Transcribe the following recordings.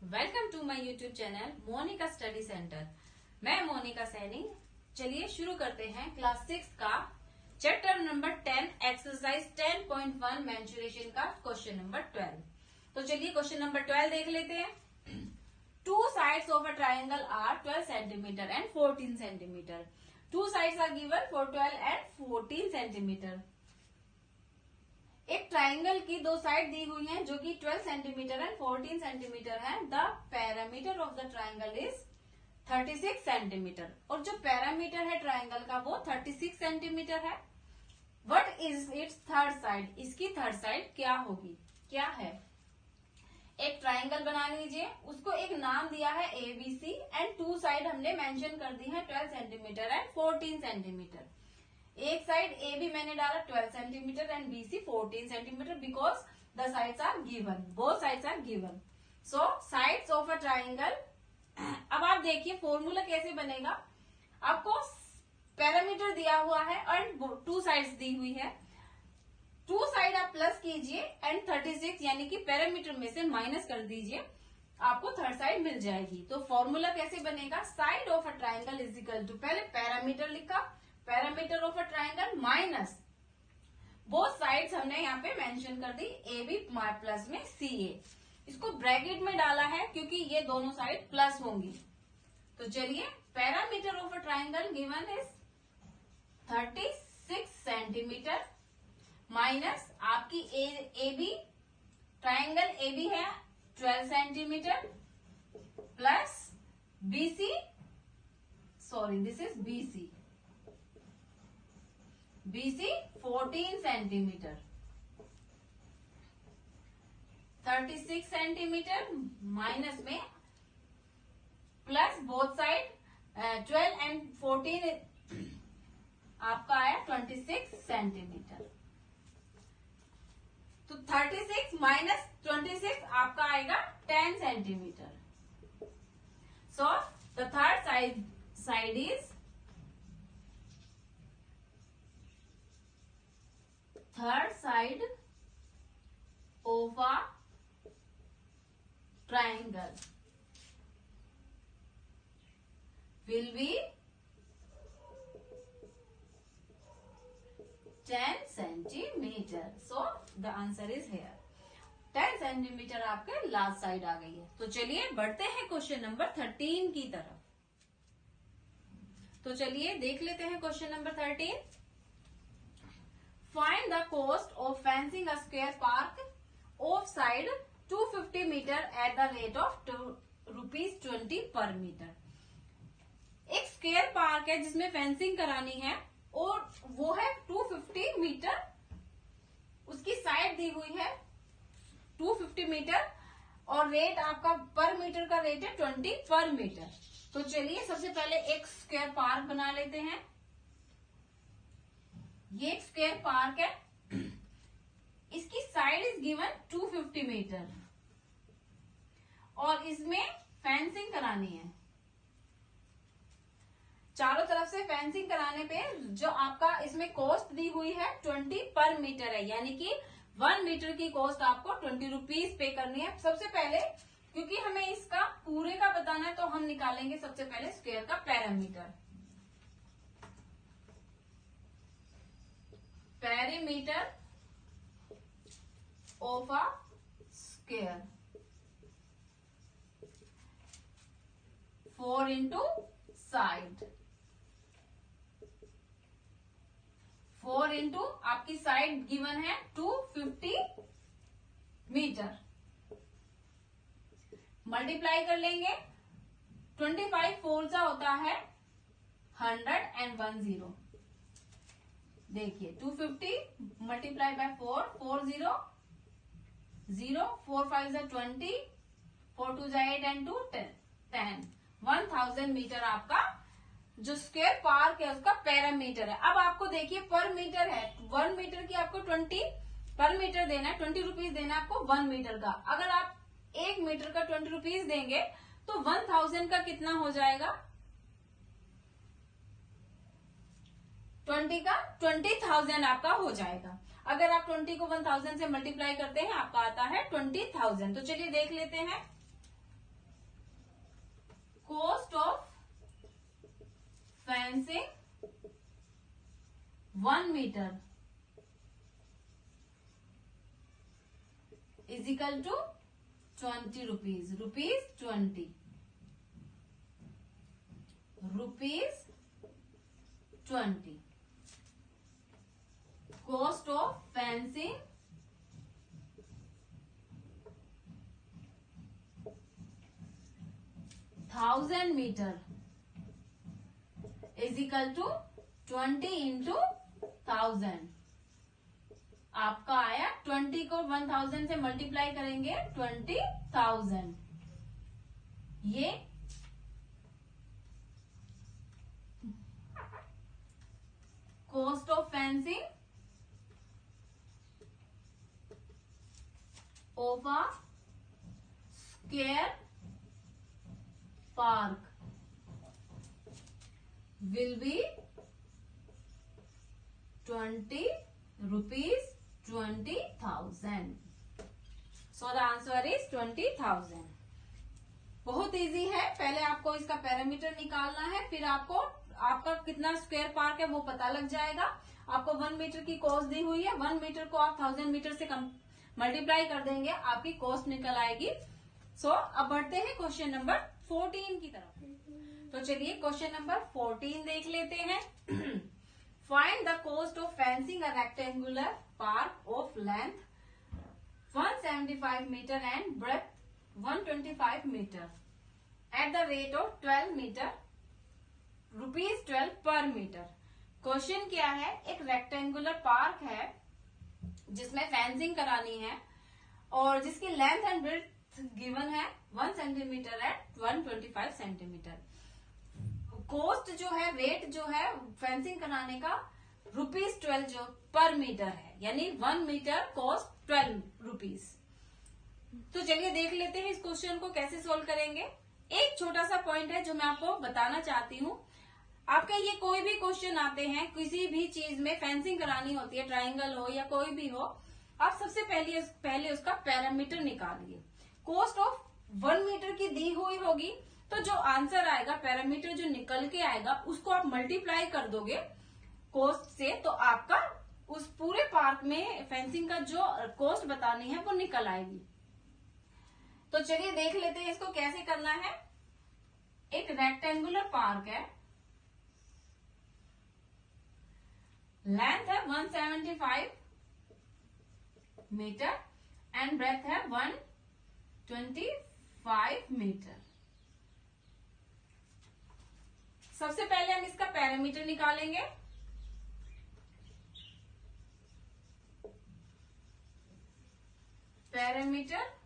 Welcome to my YouTube channel Monika study centre. मैं मोनिका सैनी। चलिए शुरू करते हैं क्लास 6 का चैप्टर नंबर 10 एक्सरसाइज 10.1 मेंसुरेशन का क्वेश्चन नंबर 12। तो चलिए क्वेश्चन नंबर 12 देख लेते हैं। Two sides of a triangle are 12 centimetre and 14 centimetre. Two sides are given for 12 and 14 centimetre. एक ट्राइंगल की दो साइड दी हुई हैं जो कि 12 सेंटीमीटर एंड 14 सेंटीमीटर है। The parameter of the triangle is 36 centimetre और जो पैरामीटर है ट्राइंगल का वो 36 सेंटीमीटर है। What is it's third side? इसकी थर्ड साइड क्या होगी, क्या है? एक ट्राइंगल बना लीजिए, उसको एक नाम दिया है ABC एंड टू साइड हमने मेंशन कर दी है 12 सेंटीमीटर एंड 14 सेंटीमीटर। एक साइड ए बी मैंने डाला 12 centimetre and BC 14 centimetre because the sides are given, both sides are given. So sides of a triangle. अब आप देखिए फॉर्मूला कैसे बनेगा। आपको पैरामीटर दिया हुआ है एंड टू साइड्स दी हुई है। टू साइड आप प्लस कीजिए एंड 36 यानी कि पैरामीटर में से माइनस कर दीजिए, आपको थर्ड साइड मिल जाएगी। तो फॉर्मूला कैसे बनेगा? Side of a triangle is equal to, पहले पैरामीटर लिखा, parameter of a triangle minus both sides हमने यहाँ पे मेंशन कर दी AB प्लस में CA। इसको ब्रैकेट में डाला है क्योंकि ये दोनों साइड प्लस होंगी। तो चलिए parameter of a triangle given is 36 centimetre minus आपकी AB, ट्राइंगल AB है 12 centimetre plus BC, sorry this is BC 14 centimetre. 36 centimetre minus में प्लस बोथ साइड 12 एंड 14 आपका आया 26 सेंटीमीटर। तो 36 माइनस 26 आपका आएगा 10 centimetre. So the third side is third side of a triangle will be 10 centimeter. So the answer is here. 10 centimetre आपके last side आ गई है। तो चलिए बढ़ते हैं क्वेश्चन नंबर 13 की तरफ। तो चलिए देख लेते हैं question number 13। Find the cost of fencing a square park of side 250 meter at the rate of ₹20 per meter। एक स्क्वायर पार्क है जिसमें फेंसिंग करानी है और वो है 250 मीटर। उसकी साइड दी हुई है 250 मीटर और रेट आपका पर मीटर का रेट है 20 पर मीटर। तो चलिए सबसे पहले एक स्क्वायर पार्क बना लेते हैं। ये एक स्क्वायर पार्क है, इसकी साइड इज गिवन 250 मीटर और इसमें फेंसिंग करानी है। चारों तरफ से फेंसिंग कराने पे जो आपका इसमें कॉस्ट दी हुई है 20 पर मीटर है, यानी कि 1 मीटर की कॉस्ट आपको 20 रुपीज पे करनी है। सबसे पहले क्योंकि हमें इसका पूरे का बताना है तो हम निकालेंगे सबसे पहले स्क्वायर का parameter. Perimeter of a square 4 into side 4 into आपकी साइड गिवन है 250 मीटर। मल्टीप्लाई कर लेंगे 25 4 सा होता है 100 एंड 10। देखिए 250 मल्टीप्लाई बाय 4 4 0 0 4 5 20 4 2 8 एंड 2 10 1000 मीटर आपका जो स्क्वायर पार्क है उसका पैरामीटर है। अब आपको देखिए पर मीटर है, 1 मीटर की आपको 20 पर मीटर देना है, 20 रुपीज देना है आपको 1 मीटर का। अगर आप 1 मीटर का 20 रुपीज देंगे तो 1000 का कितना हो जाएगा? 20 का 20,000 आपका हो जाएगा। अगर आप 20 को 1000 से मल्टीप्लाई करते हैं आपका आता है 20,000। तो चलिए देख लेते हैं 1 meter is equal to 20 rupees. Rupees 20. Rupees 20. Cost of fencing 1000 meter is equal to 20 into 1000. आपका आया 20 को 1000 से मल्टीप्लाई करेंगे 20,000. ये cost of fencing of a square park will be 20 rupees 20,000. So the answer is 20,000. बहुत इजी है. पहले आपको इसका पैरामीटर निकालना है, फिर आपको आपका कितना स्क्वायर पार्क है वो पता लग जाएगा. आपको 1 मीटर की कॉस्ट दी हुई है. 1 मीटर को आप 1000 मीटर से मल्टीप्लाई कर देंगे, आपकी कॉस्ट निकल आएगी. सो अब बढ़ते हैं क्वेश्चन नंबर 14 की तरफ. तो चलिए क्वेश्चन नंबर 14 देख लेते हैं. Find the cost of fencing a rectangular park of length 175 metre and breadth 125 metre at the rate of 12 metre ₹12 per metre. Question क्या है? एक रेक्टेंगुलर पार्क है जिसमें फेंसिंग करानी है और जिसकी लेंथ एंड ब्रेथ गिवन है 1 सेंटीमीटर एट 125 सेंटीमीटर. कॉस्ट जो है, रेट जो है फेंसिंग कराने का ₹12 जो पर मीटर है, यानी 1 मीटर कॉस्ट 12 रुपीज. तो चलिए देख लेते हैं इस क्वेश्चन को कैसे सोल्व करेंगे. एक छोटा सा पॉइंट है जो मैं आपको बताना चाहती हूँ. आपके ये कोई भी क्वेश्चन आते हैं, किसी भी चीज में फेंसिंग करानी होती है, ट्राइंगल हो या कोई भी हो, आप सबसे पहले उसका पैरामीटर निकालिए. कॉस्ट ऑफ 1 मीटर की दी हुई होगी, तो जो आंसर आएगा, पैरामीटर जो निकल के आएगा, उसको आप मल्टीप्लाई कर दोगे कॉस्ट से, तो आपका उस पूरे पार्क में फेंसिंग का जो कॉस्ट बतानी है वो निकल आएगी. तो चलिए देख लेते हैं इसको कैसे करना है. एक रेक्टेंगुलर पार्क है, लेंथ है 175 मीटर एंड ब्रेथ है 125 मीटर. सबसे पहले हम इसका पैरामीटर निकालेंगे. Parameter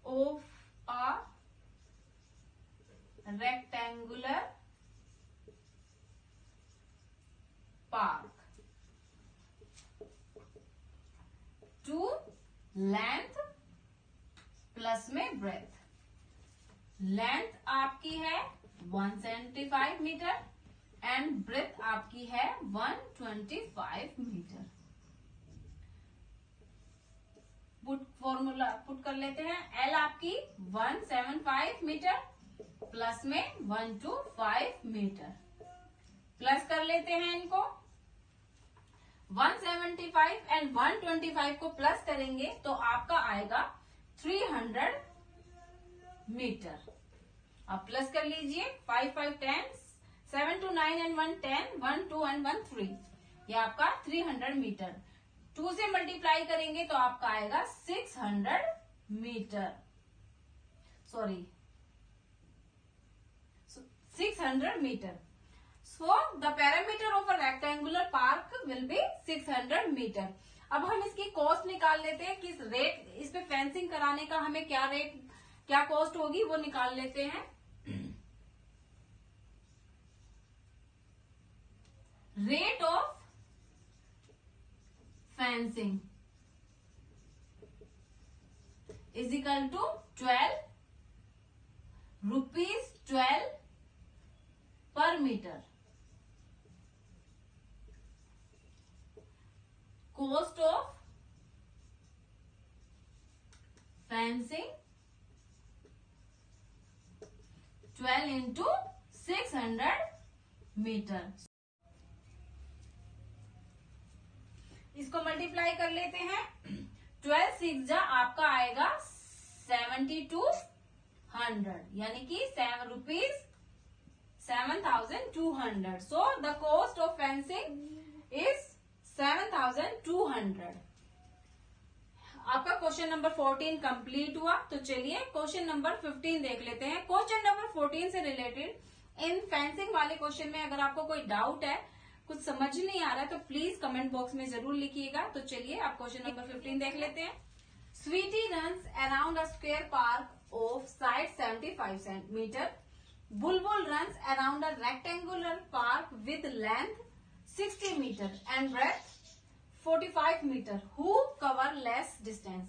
of a rectangular park two length plus में ब्रेथ. लेंथ आपकी है 175 मीटर एंड ब्रेथ आपकी है 125 मीटर. फॉर्मूला पुट कर लेते हैं. एल आपकी 175 मीटर प्लस में 125 मीटर. प्लस कर लेते हैं इनको. 175 एंड 125 को प्लस करेंगे तो आपका आएगा 300 मीटर. अब प्लस कर लीजिए. 5 5 10, 7 2 9 एंड 1 10, 1 2 एंड 1 3. ये आपका 300 मीटर. 2 से मल्टीप्लाई करेंगे तो आपका आएगा 600 metre. Sorry 600 metre. So the parameter of a rectangular park will be 600 metre. अब हम इसकी कॉस्ट निकाल लेते हैं. किस रेट इस पे फेंसिंग कराने का हमें क्या रेट, क्या कॉस्ट होगी वो निकाल लेते हैं. Rate of fencing is equal to 12 per metre. Cost of fencing 12 into 600 metre. इसको मल्टीप्लाई कर लेते हैं। 12 6 जा आपका आएगा 7200, यानी कि ₹7,200। So the cost of fencing is 7,200। आपका क्वेश्चन नंबर 14 कंप्लीट हुआ। तो चलिए क्वेश्चन नंबर 15 देख लेते हैं। क्वेश्चन नंबर 14 से रिलेटेड इन फेंसिंग वाले क्वेश्चन में अगर आपको कोई डाउट है, कुछ समझ नहीं आ रहा है, तो प्लीज कमेंट बॉक्स में जरूर लिखिएगा। तो चलिए आप क्वेश्चन नंबर 15 देख लेते हैं। Sweety runs around a square park of side 75 centimetre. Bulbul runs around a rectangular park with length 60 metre and breadth 45 metre. Who cover less distance.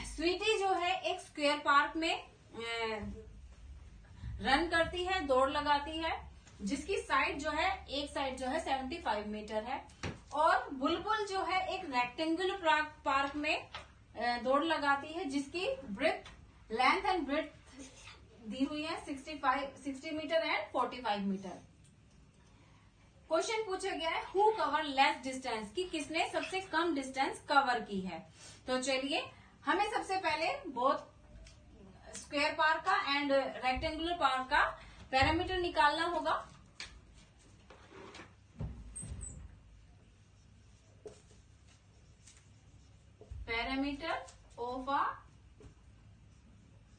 Sweety जो है एक स्क्वायर पार्क में रन करती है, दौड़ लगाती है, जिसकी साइड जो है, एक साइड जो है 75 मीटर है। और बुलबुल जो है एक रेक्टेंगुलर पार्क में दौड़ लगाती है, जिसकी ब्रेथ, लेंथ एंड ब्रेथ दी हुई है 60 मीटर एंड 45 मीटर। क्वेश्चन पूछा गया है हु कवर लेस डिस्टेंस, कि किसने सबसे कम डिस्टेंस कवर की है। तो चलिए हमें सबसे पहले बोथ स्क्वायर पार्क का एंड रेक्टेंगुलर पार्क का पैरामीटर निकालना होगा। Parameter of a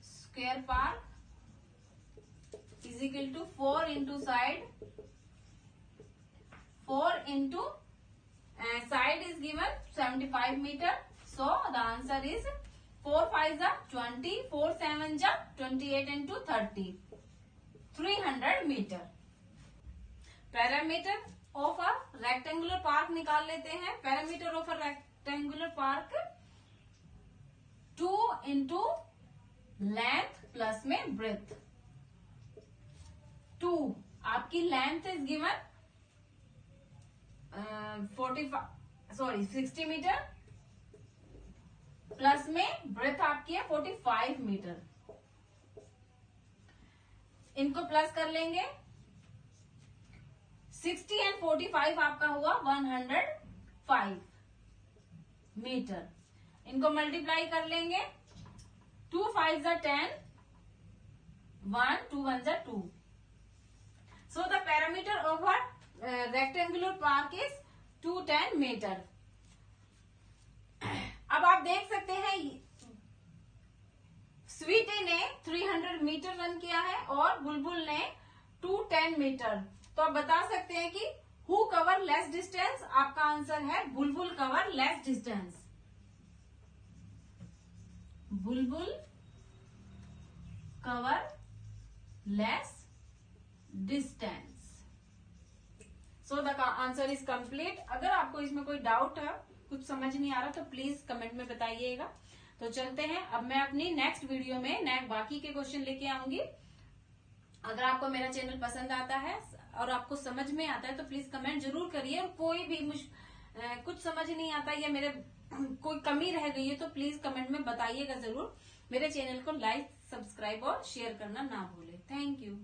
square park is equal to 4 into side, 4 into side is given 75 meter. So the answer is 4 5 जा 20, 4 7 जा 28 into 30, 300 meter. Parameter of a rectangular park निकाल लेते हैं। Parameter of a rectangular park 2 into length plus में breadth। 2 आपकी length is given 60 metre plus में breadth आपकी है 45 मीटर। इनको प्लस कर लेंगे। 60 एंड 45 आपका हुआ 105 मीटर। इनको मल्टीप्लाई कर लेंगे। 2 5 जा 10, 1 2 1 जा 2। So the parameter of a rectangular park is 210 metre. अब आप देख सकते हैं स्वीटी ने 300 मीटर रन किया है और बुलबुल ने 210 मीटर। तो आप बता सकते हैं कि हु कवर लेस डिस्टेंस। आपका आंसर है बुलबुल cover less distance. Bulbul cover less distance. So the answer is complete. अगर आपको इसमें कोई डाउट है, कुछ समझ नहीं आ रहा, तो प्लीज कमेंट में बताइएगा। तो चलते हैं, अब मैं अपनी नेक्स्ट वीडियो में बाकी के क्वेश्चन लेके आऊंगी। अगर आपको मेरा चैनल पसंद आता है और आपको समझ में आता है तो प्लीज कमेंट जरूर करिए। और कोई भी कुछ समझ नहीं आता या मेरे कोई कमी रह गई है तो प्लीज कमेंट में बताइएगा जरूर। मेरे चैनल को लाइक, सब्सक्राइब और शेयर करना ना भूले। Thank you.